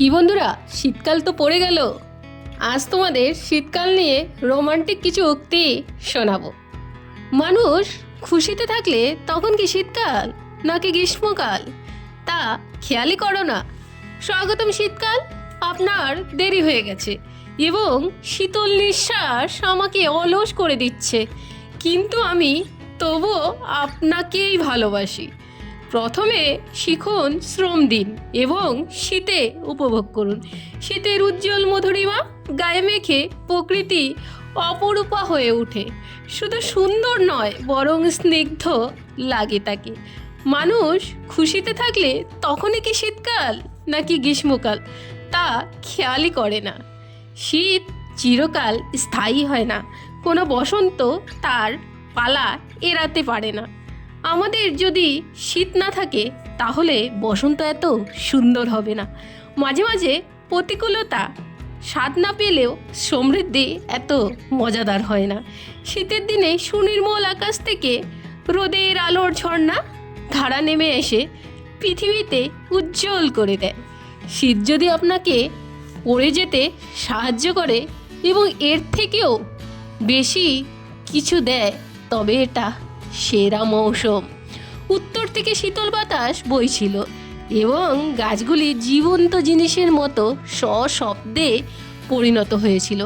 কি বন্ধুরা, শীতকাল তো পড়ে গেল। আজ তোমাদের শীতকাল নিয়ে রোমান্টিক কিছু উক্তি শোনাবো। মানুষ খুশিতে থাকলে তখন কি শীতকাল নাকি গ্রীষ্মকাল তা খেয়ালই করো না। স্বাগতম শীতকাল, আপনার দেরি হয়ে গেছে এবং শীতল নিঃশ্বাস আমাকে অলস করে দিচ্ছে, কিন্তু আমি তবুও আপনাকেই ভালোবাসি। প্রথমে শিখুন শ্রম দিন এবং শীতে উপভোগ করুন। শীতের উজ্জ্বল মধুরিমা গায়ে মেখে প্রকৃতি অপরূপা হয়ে ওঠে। শুধু সুন্দর নয়, বরং স্নিগ্ধ লাগে তাকে। মানুষ খুশিতে থাকলে তখনই কি শীতকাল নাকি গ্রীষ্মকাল তা খেয়ালই করে না। শীত চিরকাল স্থায়ী হয় না, কোনো বসন্ত তার পালা এড়াতে পারে না। আমাদের যদি শীত না থাকে তাহলে বসন্ত এত সুন্দর হবে না। মাঝে মাঝে প্রতিকূলতা স্বাদ না পেলেও সমৃদ্ধি এত মজাদার হয় না। শীতের দিনে সুনির্মল আকাশ থেকে রোদের আলোর ঝর্ণা ধারা নেমে এসে পৃথিবীতে উজ্জ্বল করে দেয়। শীত যদি আপনাকে পড়ে যেতে সাহায্য করে এবং এর থেকেও বেশি কিছু দেয়, তবে এটা সেরা মৌসুম। উত্তর থেকে শীতল বাতাস বইছিল এবং গাছগুলি জীবন্ত জিনিসের মতো সশব্দে পরিণত হয়েছিল।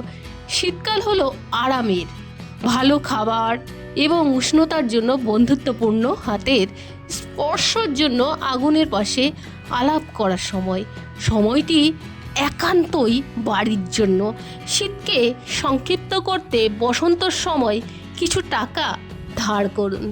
শীতকাল হলো আরামের, ভালো খাবার এবং উষ্ণতার জন্য বন্ধুত্বপূর্ণ হাতের স্পর্শের জন্য আগুনের পাশে আলাপ করার সময়টি একান্তই বাড়ির জন্য। শীতকে সংক্ষিপ্ত করতে বসন্তর সময় কিছু টাকা ধার করুন।